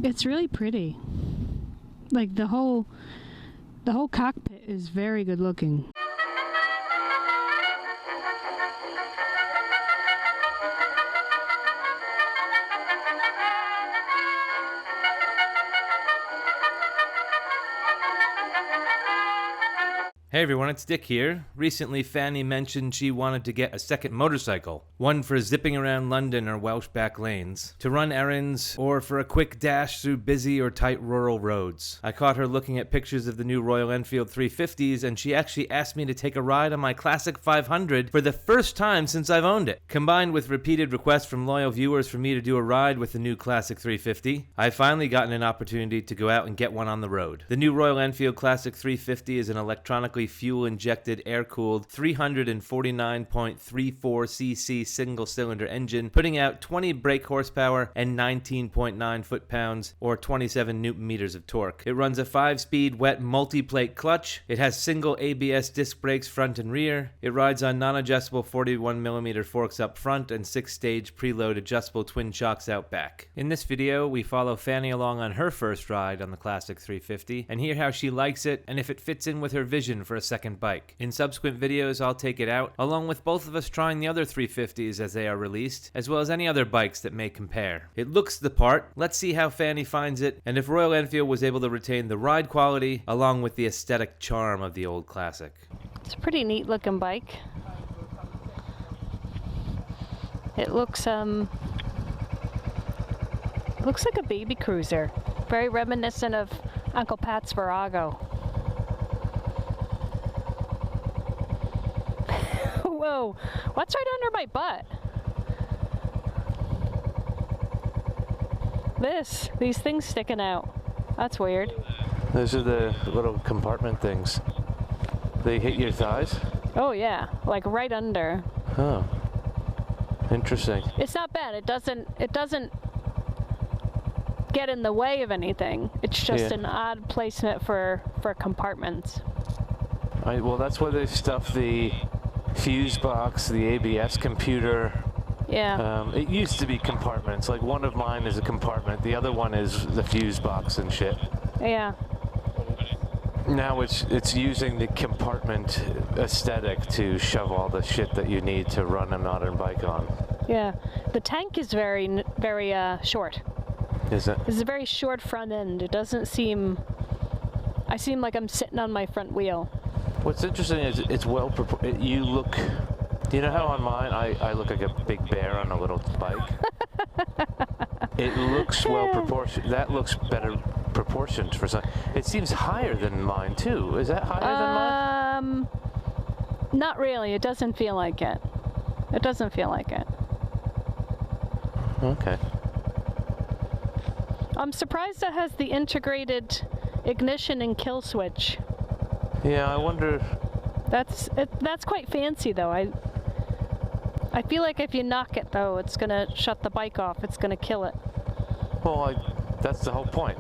It's really pretty. Like the whole cockpit is very good looking. Hey everyone, it's Dick here. Recently, Fannie mentioned she wanted to get a second motorcycle. One for zipping around London or Welsh back lanes, to run errands, or for a quick dash through busy or tight rural roads. I caught her looking at pictures of the new Royal Enfield 350s, and she actually asked me to take a ride on my Classic 500 for the first time since I've owned it. Combined with repeated requests from loyal viewers for me to do a ride with the new Classic 350, I've finally gotten an opportunity to go out and get one on the road. The new Royal Enfield Classic 350 is an electronically fuel-injected, air-cooled 349.34cc single-cylinder engine, putting out 20 brake horsepower and 19.9 foot-pounds, or 27 newton-meters of torque. It runs a 5-speed wet multi-plate clutch. It has single ABS disc brakes front and rear. It rides on non-adjustable 41mm forks up front and 6-stage preload adjustable twin shocks out back. In this video, we follow Fannie along on her first ride on the Classic 350 and hear how she likes it and if it fits in with her vision for a second bike. In subsequent videos, I'll take it out, along with both of us trying the other 350s as they are released, as well as any other bikes that may compare. It looks the part. Let's see how Fannie finds it, and if Royal Enfield was able to retain the ride quality, along with the aesthetic charm of the old Classic. It's a pretty neat looking bike. It looks like a baby cruiser. Very reminiscent of Uncle Pat's Virago. Whoa, what's right under my butt? These things sticking out. That's weird. Those are the little compartment things. They hit your thighs? Oh yeah, like right under. Oh, interesting. It's not bad. It doesn't get in the way of anything. It's just an odd placement for compartments. Well, that's where they stuff the fuse box, the ABS computer. Yeah. It used to be compartments. Like one of mine is a compartment. The other one is the fuse box and shit. Yeah. Now it's using the compartment aesthetic to shove all the shit that you need to run a modern bike on. Yeah. The tank is very short. Is it? It's a very short front end. It doesn't seem... I seem like I'm sitting on my front wheel. What's interesting is it's well proportioned. You look... You know how on mine I look like a big bear on a little bike? It looks well proportioned. That looks better proportioned for some... It seems higher than mine too. Is that higher than mine? Not really. It doesn't feel like it. It doesn't feel like it. Okay. I'm surprised it has the integrated ignition and kill switch. Yeah, I wonder... That's quite fancy though. I feel like if you knock it though, it's gonna shut the bike off. It's gonna kill it. Well, that's the whole point.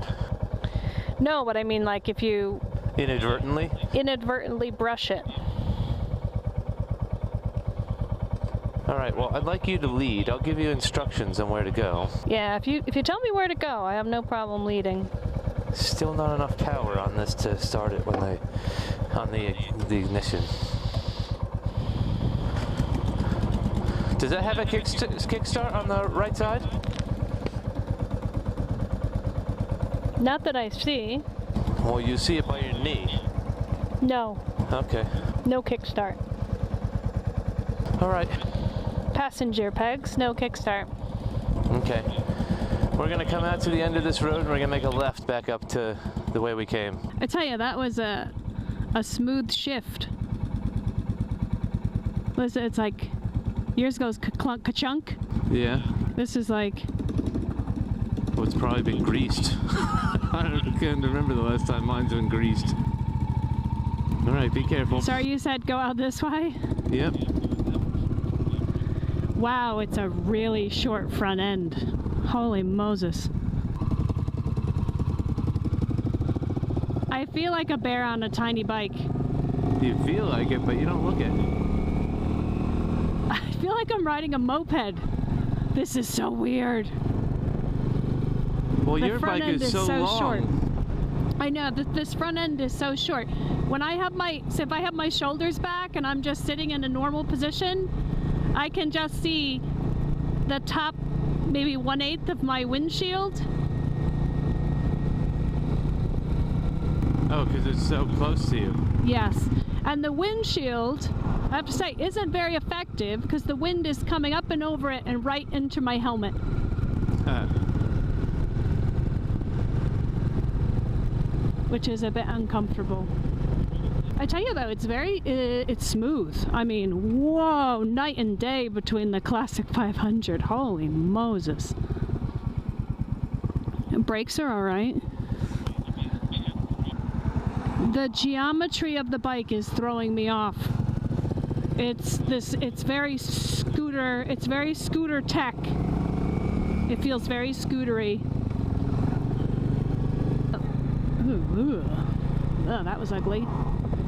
No, but I mean like if you... Inadvertently brush it. Alright, well, I'd like you to lead. I'll give you instructions on where to go. Yeah, if you tell me where to go, I have no problem leading. Still not enough power on this to start it when on the ignition. Does that have a kickstart on the right side? Not that I see. Well, you see it by your knee. No. Okay. No kickstart. All right. Passenger pegs, no kickstart. Okay. We're gonna come out to the end of this road and we're gonna make a left back up to the way we came. I tell you, that was a smooth shift. It's like yours goes ka-clunk, ka-chunk. Yeah. This is like... Well, it's probably been greased. I can't remember the last time mine's been greased. All right, be careful. Sorry, you said go out this way? Yep. Wow, it's a really short front end. Holy Moses. I feel like a bear on a tiny bike. You feel like it, but you don't look it. I feel like I'm riding a moped. This is so weird. Well, Well, The your front bike end is so long. short. I know, this front end is so short. When I have if I have my shoulders back and I'm just sitting in a normal position, I can just see the top, maybe 1/8 of my windshield. Oh, because it's so close to you. Yes, and the windshield, I have to say, isn't very effective because the wind is coming up and over it and right into my helmet. Which is a bit uncomfortable. I tell you though, it's smooth. I mean, whoa, night and day between the Classic 500. Holy Moses. And brakes are all right. The geometry of the bike is throwing me off. It's very scooter tech. It feels very scootery. Ooh. Oh, that was ugly.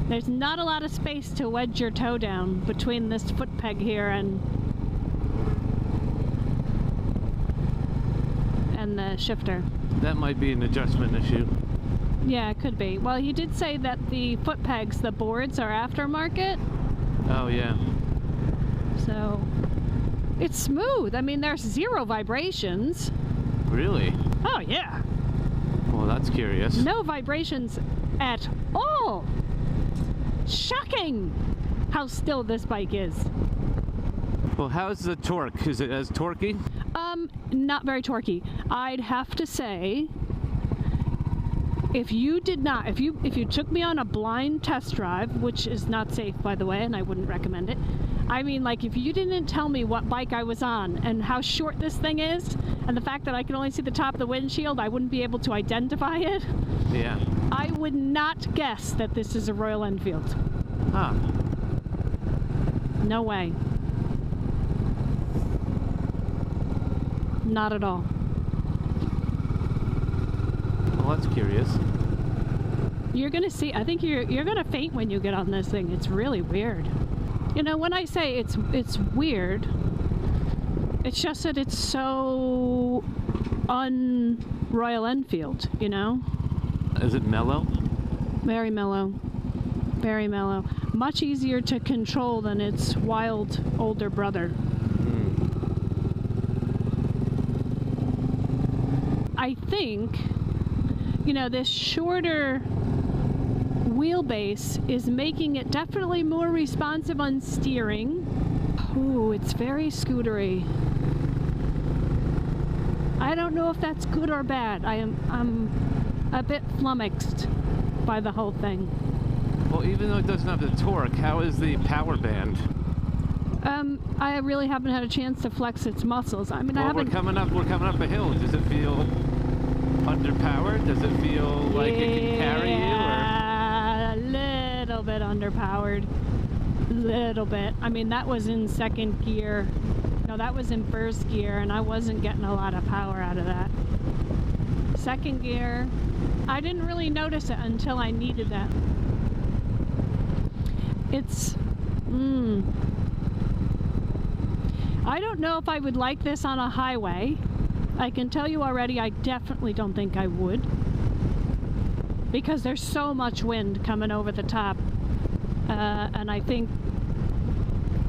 There's not a lot of space to wedge your toe down between this foot peg here and the shifter. That might be an adjustment issue. Yeah, it could be. Well, he did say that the foot pegs, the boards, are aftermarket. Oh, yeah. So, it's smooth. I mean, there's 0 vibrations. Really? Oh, yeah. Well, that's curious. No vibrations at all. Shocking how still this bike is. Well, how's the torque? Is it as torquey? Not very torquey. I'd have to say, if you took me on a blind test drive, which is not safe, by the way, and I wouldn't recommend it. I mean, like, if you didn't tell me what bike I was on and how short this thing is, and the fact that I can only see the top of the windshield, I wouldn't be able to identify it. Yeah. I would not guess that this is a Royal Enfield. Huh. No way. Not at all. Well, that's curious. You're gonna see. I think you're gonna faint when you get on this thing. It's really weird. You know, when I say it's weird, it's just that it's so un-Royal Enfield. You know. Is it mellow? Very mellow. Very mellow. Much easier to control than its wild older brother. I think, you know, this shorter wheelbase is making it definitely more responsive on steering. Ooh, it's very scootery. I don't know if that's good or bad. I'm a bit flummoxed by the whole thing. Well, even though it doesn't have the torque, how is the power band? I really haven't had a chance to flex its muscles. I mean, Well, I haven't. we're coming up a hill. Does it feel underpowered? Does it feel like it can carry you? Or? A little bit underpowered. Little bit. I mean, that was in second gear. No, that was in first gear, and I wasn't getting a lot of power out of that. Second gear, I didn't really notice it until I needed that. It's, I don't know if I would like this on a highway. I can tell you already, I definitely don't think I would. Because there's so much wind coming over the top. And I think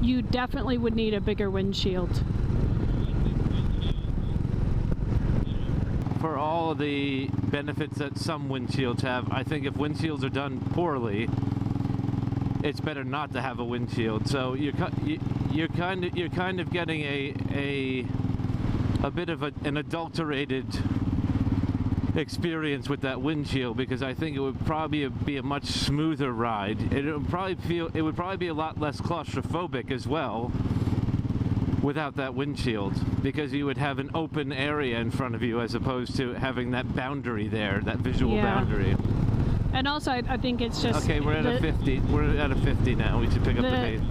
you definitely would need a bigger windshield. For all of the benefits that some windshields have, I think if windshields are done poorly, it's better not to have a windshield. So you're kind of getting a bit of an adulterated experience with that windshield, because I think it would probably be a much smoother ride. It would probably be a lot less claustrophobic as well without that windshield, because you would have an open area in front of you as opposed to having that boundary there, that visual boundary. And also, I think it's just... Okay, we're at a 50. We're at a 50 now. We should pick up the pace.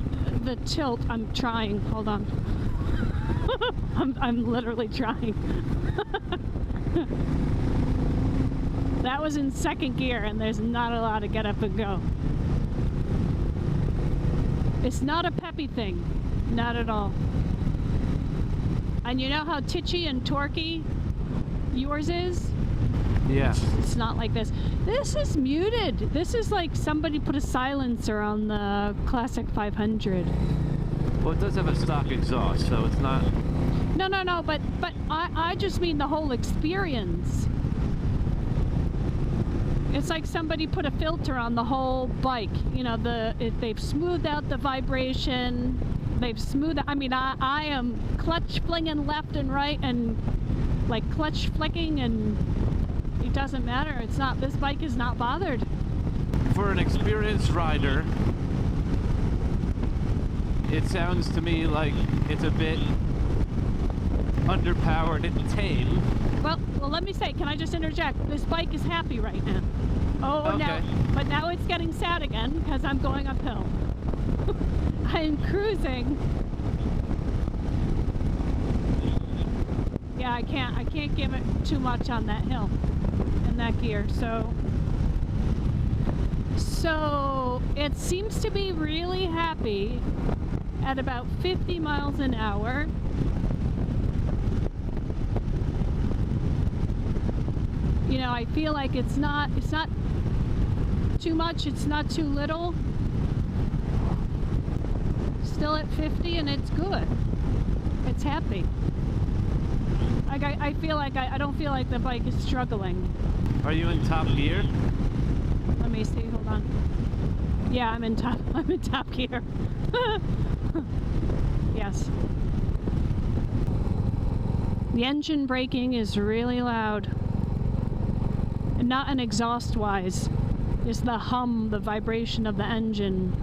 The tilt, I'm trying. Hold on. I'm literally trying. That was in second gear, and there's not a lot of get up and go. It's not a peppy thing. Not at all. And you know how titchy and torquey yours is? Yeah. It's not like this. This is muted. This is like somebody put a silencer on the Classic 500. Well, it does have a stock exhaust, so it's not... No, but I just mean the whole experience. It's like somebody put a filter on the whole bike. You know, they've smoothed out the vibration. They've smoothed. I mean, I am clutch flinging left and right, and like clutch flicking, and it doesn't matter. It's not. This bike is not bothered. For an experienced rider, it sounds to me like it's a bit underpowered and tame. Well, let me say, can I just interject? This bike is happy right now. Oh, Okay. but now it's getting sad again because I'm going uphill. I'm cruising. Yeah, I can't give it too much on that hill in that gear. So it seems to be really happy at about 50 miles an hour. You know, I feel like it's not too much, it's not too little. Still at 50, and it's good. It's happy. Like I feel like I don't feel like the bike is struggling. Are you in top gear? Let me see, hold on. Yeah, I'm in top gear. Yes. The engine braking is really loud. And not an exhaust wise. It's the hum, the vibration of the engine,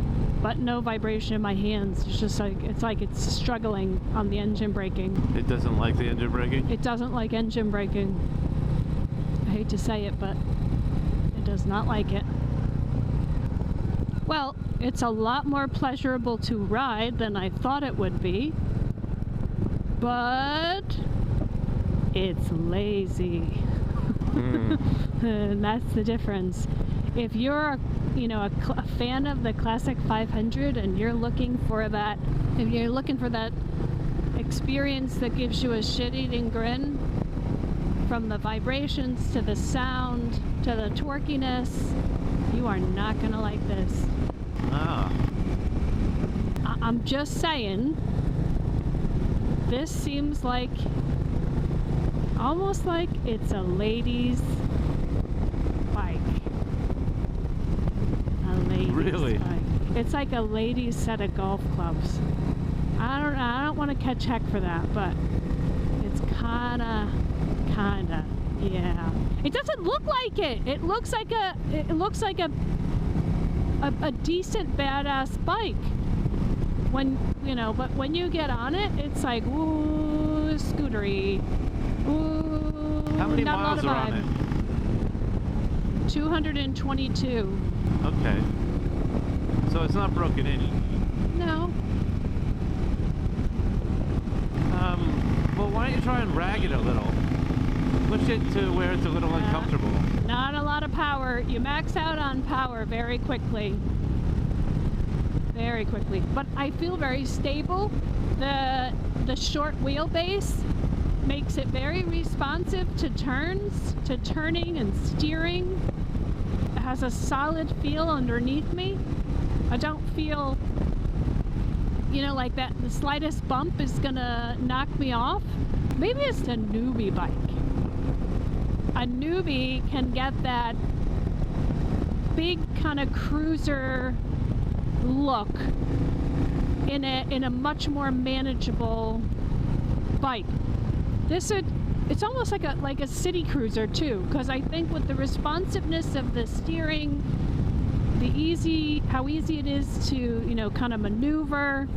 but no vibration in my hands. It's just like it's struggling on the engine braking. It doesn't like the engine braking? It doesn't like engine braking. I hate to say it, but it does not like it. Well, it's a lot more pleasurable to ride than I thought it would be, but it's lazy. And that's the difference. If you're a fan of the Classic 500 and you're looking for that, if you're looking for that experience that gives you a shit-eating grin, from the vibrations to the sound to the torquiness, you are not gonna like this. Ah. I'm just saying, this seems like almost like it's a lady's bike. A lady's Really? bike. It's like a lady's set of golf clubs. I don't want to catch heck for that, but it's kinda, yeah. It doesn't look like it. It looks like a decent badass bike. But when you get on it, it's like, ooh, scootery. Ooh, How many not miles a lot are of on vibe. 222. Okay. So it's not broken in. No. Well, why don't you try and rag it a little? Push it to where it's a little uncomfortable. Not a lot of power. You max out on power very quickly. Very quickly. But I feel very stable. The short wheelbase makes it very responsive to turns, to turning and steering. It has a solid feel underneath me. I don't feel, like that the slightest bump is gonna knock me off. Maybe it's a newbie bike. A newbie can get that big kind of cruiser look in a much more manageable bike. It's almost like a city cruiser too, because I think with the responsiveness of the steering, how easy it is to kind of maneuver,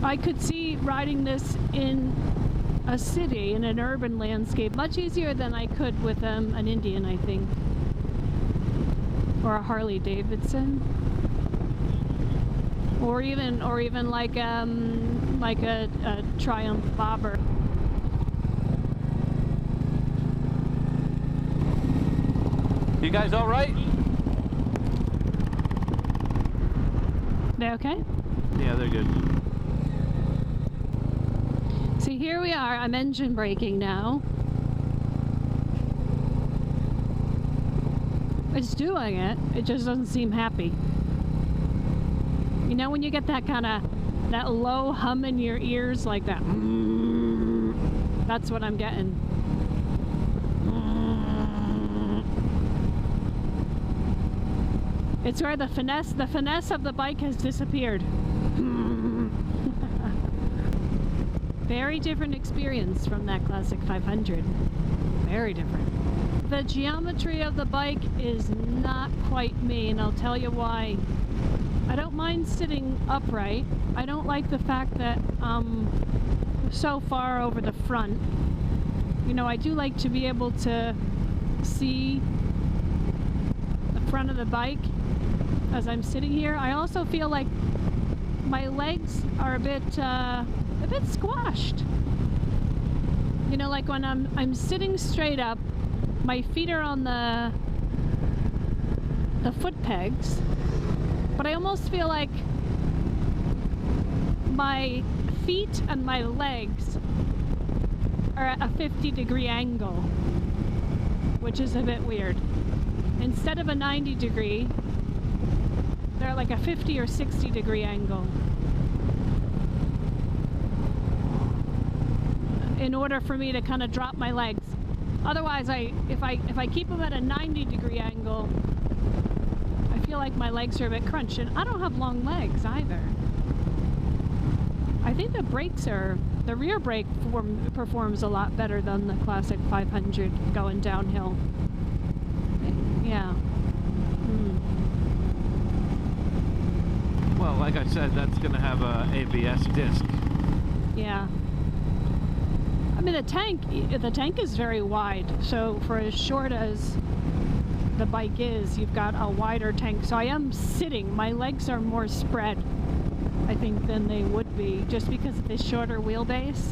I could see riding this in a city, in an urban landscape, much easier than I could with an Indian, I think, or a Harley Davidson, or even like a Triumph Bobber. You guys all right? They okay? Yeah, they're good. See, here we are. I'm engine braking now. It's doing it. It just doesn't seem happy. You know when you get that kind of, that low hum in your ears like that? That's what I'm getting. It's where the finesse of the bike has disappeared. Very different experience from that Classic 500. Very different. The geometry of the bike is not quite me, and I'll tell you why. I don't mind sitting upright. I don't like the fact that I'm so far over the front. You know, I do like to be able to see the front of the bike as I'm sitting here. I also feel like my legs are a bit squashed. You know, like when I'm sitting straight up, my feet are on the foot pegs, but I almost feel like my feet and my legs are at a 50-degree angle, which is a bit weird. Instead of a 90-degree, they're like a 50 or 60-degree angle. In order for me to kind of drop my legs. Otherwise, if I keep them at a 90-degree angle, I feel like my legs are a bit crunched, and I don't have long legs either. I think the rear brake performs a lot better than the Classic 500 going downhill. Yeah. Well, like I said, that's going to have a ABS disc. Yeah. I mean, the tank is very wide, so for as short as the bike is, you've got a wider tank. So I am sitting, my legs are more spread, I think, than they would be, just because of the shorter wheelbase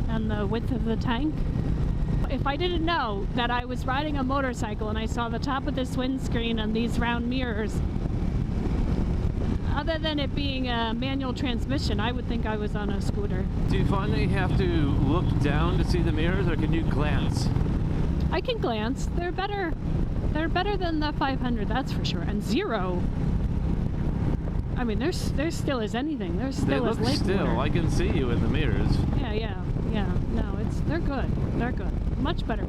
and the width of the tank. If I didn't know that I was riding a motorcycle and I saw the top of this windscreen and these round mirrors, other than it being a manual transmission, I would think I was on a scooter. Do you find that you have to look down to see the mirrors, or can you glance? I can glance. They're better than the 500, that's for sure. And zero. I mean, there's still as anything. There's still They as look lake still. water. I can see you in the mirrors. Yeah. No, they're good. They're good. Much better,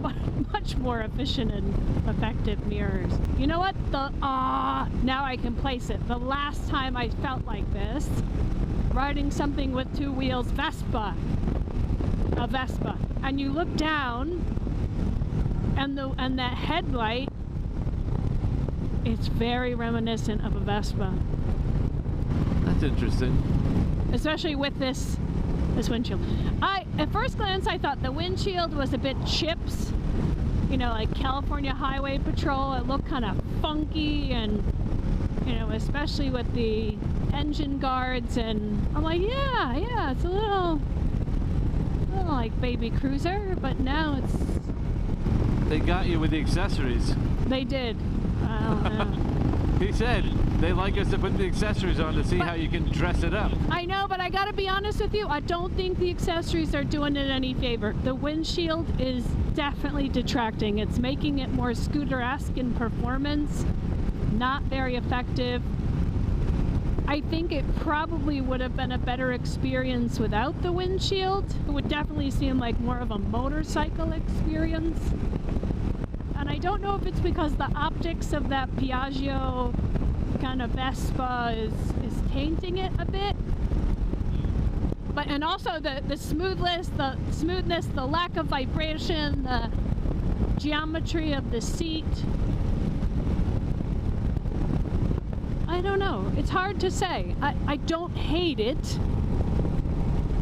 much more efficient and effective mirrors. You know what? Now I can place it. The last time I felt like this, riding something with two wheels, a Vespa, and you look down, and that headlight, it's very reminiscent of a Vespa. That's interesting. Especially with this windshield. At first glance, I thought the windshield was a bit chips, you know, like California Highway Patrol. It looked kind of funky, and you know, especially with the engine guards. And I'm like, yeah, it's a little like baby cruiser. But now They got you with the accessories. they did. I don't know. He said they like us to put the accessories on to see how you can dress it up. I know, but I gotta be honest with you, I don't think the accessories are doing it any favor. The windshield is definitely detracting. It's making it more scooter-esque in performance, not very effective. I think it probably would have been a better experience without the windshield. It would definitely seem like more of a motorcycle experience. And I don't know if it's because the optics of that Piaggio kind of Vespa is tainting it a bit. But and also the smoothness, the lack of vibration, the geometry of the seat. I don't know. It's hard to say. I don't hate it,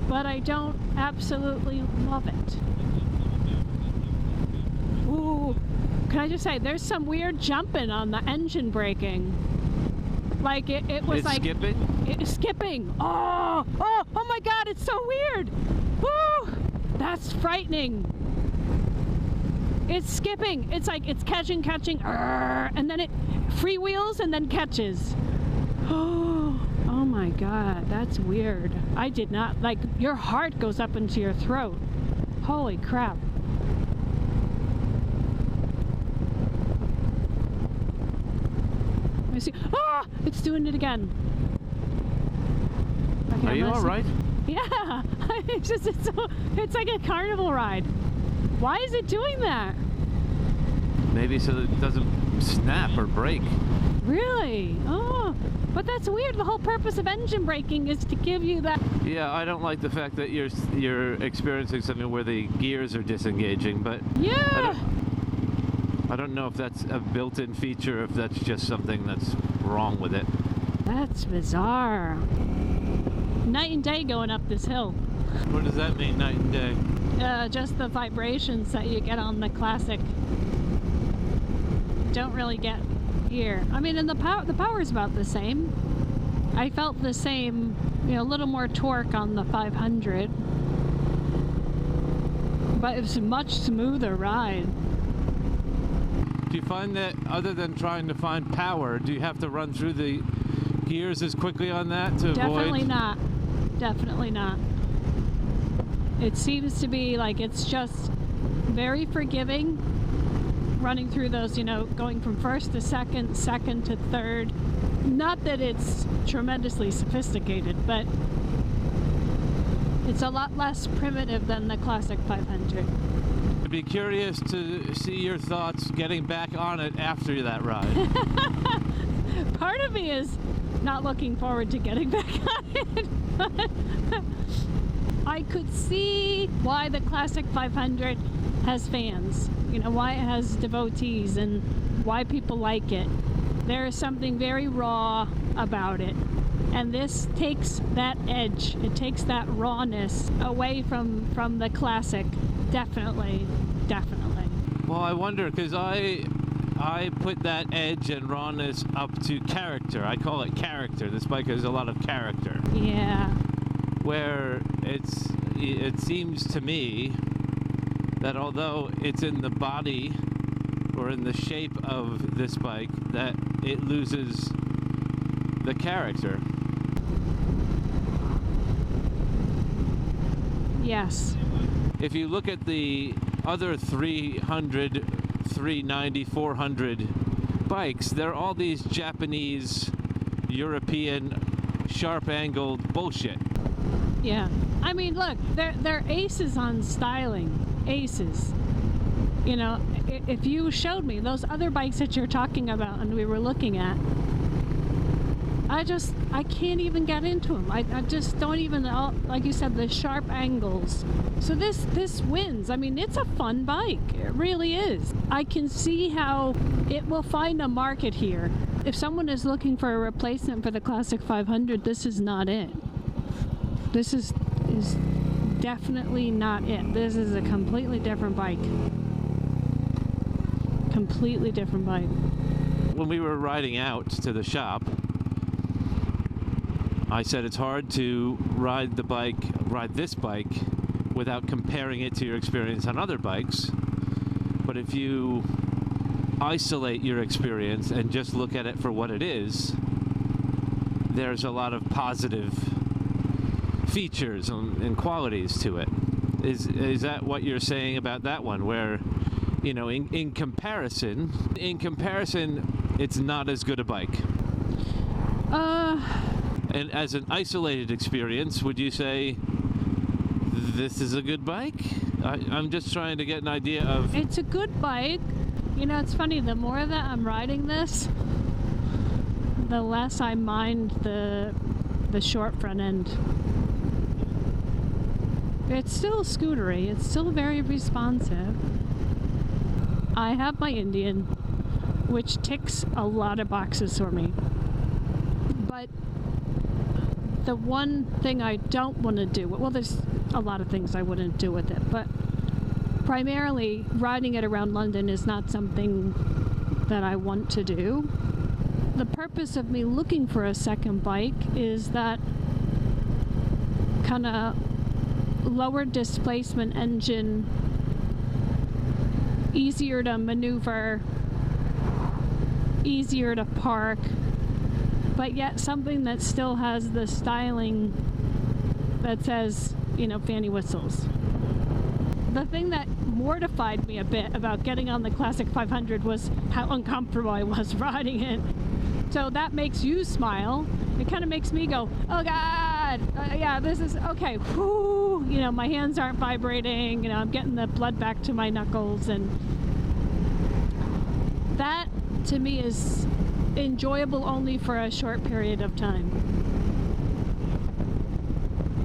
but I don't absolutely love it. Ooh, can I just say, there's some weird jumping on the engine braking. Like it was It's like skipping? It's skipping. Oh my God! It's so weird. Woo! That's frightening. It's skipping. It's like it's catching, and then it freewheels and then catches. Oh my God, that's weird. I did not like. Your heart goes up into your throat. Holy crap. see. Ah! It's doing it again. Okay, Are you all right? Yeah. It's like a carnival ride. Why is it doing that? Maybe so that it doesn't snap or break. Really? Oh, but that's weird. The whole purpose of engine braking is to give you that. Yeah, I don't like the fact that you're experiencing something where the gears are disengaging, but Yeah. I don't know if that's a built-in feature or if that's just something that's wrong with it. That's bizarre. Night and day going up this hill. What does that mean, night and day? Just the vibrations that you get on the Classic don't really get here. I mean, and the power's about the same. I felt the same, a little more torque on the 500, but it's a much smoother ride. Do you find that other than trying to find power, do you have to run through the gears as quickly on that to Definitely avoid? not. Definitely not. It seems to be like it's just very forgiving running through those, going from first to second, second to third. Not that it's tremendously sophisticated, but it's a lot less primitive than the Classic 500. I'd be curious to see your thoughts getting back on it after that ride. Part of me is not looking forward to getting back on it. I could see why the Classic 500 has fans, why it has devotees and why people like it. There is something very raw about it. And this takes that edge, it takes that rawness away from the Classic. Definitely. Well, I wonder, because I put that edge and rawness up to character. I call it character. This bike has a lot of character. Yeah. Where it seems to me that although it's in the body or in the shape of this bike, that it loses the character. Yes. If you look at the other 300, 390, 400 bikes, they're all these Japanese, European, sharp-angled bullshit. Yeah. I mean, look, they're aces on styling. Aces. If you showed me those other bikes that you're talking about and we were looking at, I can't even get into them. I just don't even, like you said, the sharp angles. So this wins. I mean, it's a fun bike. It really is. I can see how it will find a market here. If someone is looking for a replacement for the Classic 500, this is not it. This is definitely not it. This is a completely different bike. Completely different bike. When we were riding out to the shop, I said it's hard to ride this bike without comparing it to your experience on other bikes. But if you isolate your experience and just look at it for what it is, there's a lot of positive features and qualities to it. Is that what you're saying about that one, where in comparison it's not as good a bike? And as an isolated experience, would you say this is a good bike? I'm just trying to get an idea of... It's a good bike. It's funny, the more that I'm riding this, the less I mind the short front end. It's still scootery. It's still very responsive. I have my Indian, which ticks a lot of boxes for me. But the one thing I don't want to do, well, there's a lot of things I wouldn't do with it, but primarily riding it around London is not something that I want to do. The purpose of me looking for a second bike is that kind of lower displacement engine, easier to maneuver, easier to park, but yet something that still has the styling that says, Fannie whistles. The thing that mortified me a bit about getting on the Classic 500 was how uncomfortable I was riding it. So that makes you smile. It kind of makes me go, oh God, yeah, this is okay. Whoo, you know, my hands aren't vibrating. You know, I'm getting the blood back to my knuckles, and that to me is enjoyable only for a short period of time.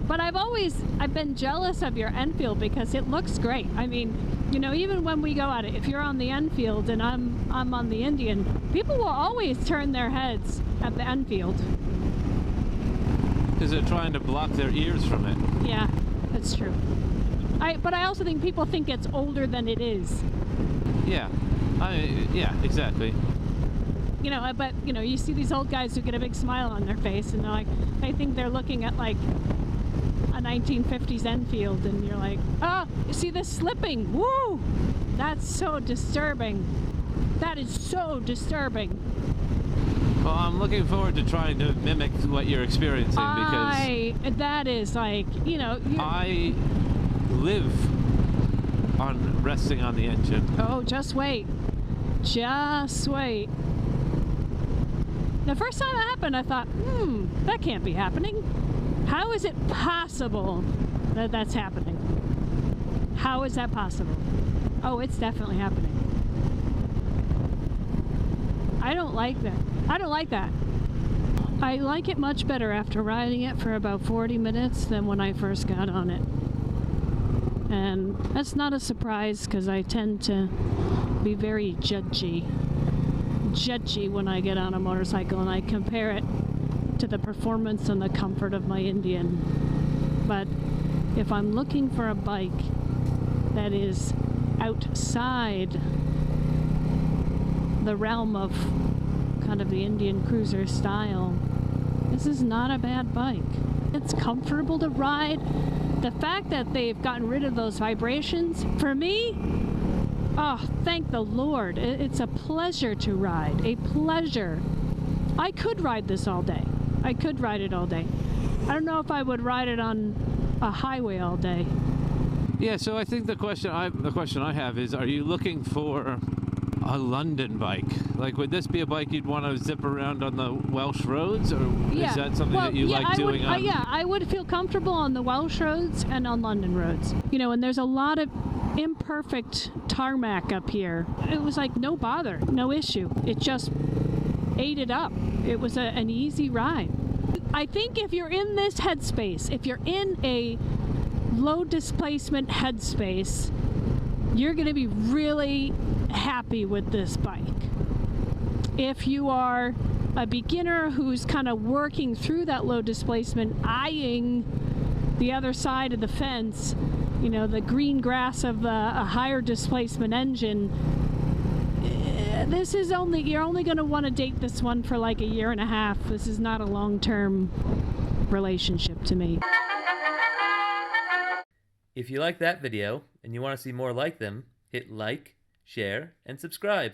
But I've been jealous of your Enfield because it looks great. I mean, you know, even when we go at it, if you're on the Enfield and I'm on the Indian, people will always turn their heads at the Enfield. Because they're trying to block their ears from it. Yeah, that's true. But I also think people think it's older than it is. Yeah, yeah, exactly. You know, but you know, you see these old guys who get a big smile on their face, and they're like, they think they're looking at like a 1950s Enfield, and you're like, oh, you see this slipping? Woo! That's so disturbing. That is so disturbing. Well, I'm looking forward to trying to mimic what you're experiencing because that is like, you know, I live on resting on the engine. Oh, just wait. Just wait. The first time it happened, I thought, that can't be happening. How is it possible that that's happening? How is that possible? Oh, it's definitely happening. I don't like that. I don't like that. I like it much better after riding it for about 40 minutes than when I first got on it. And that's not a surprise because I tend to be very judgy when I get on a motorcycle and I compare it to the performance and the comfort of my Indian. But if I'm looking for a bike that is outside the realm of kind of the Indian cruiser style, this is not a bad bike. It's comfortable to ride. The fact that they've gotten rid of those vibrations, for me, oh, thank the Lord. It's a pleasure to ride, a pleasure. I could ride this all day. I could ride it all day. I don't know if I would ride it on a highway all day. Yeah, so I think the question I have is, are you looking for a London bike? Like, would this be a bike you'd want to zip around on the Welsh roads, or is that something that you like doing on? Yeah, I would feel comfortable on the Welsh roads and on London roads. You know, and there's a lot of imperfect tarmac up here. It was like no bother, no issue. It just ate it up. It was an easy ride. I think if you're in this headspace, if you're in a low displacement headspace, you're going to be really happy with this bike. If you are a beginner who's kind of working through that low displacement, eyeing the other side of the fence, you know, the green grass of a higher displacement engine, you're only going to want to date this one for like a year and a half. This is not a long-term relationship to me. If you like that video and you want to see more like them, hit like, share, and subscribe.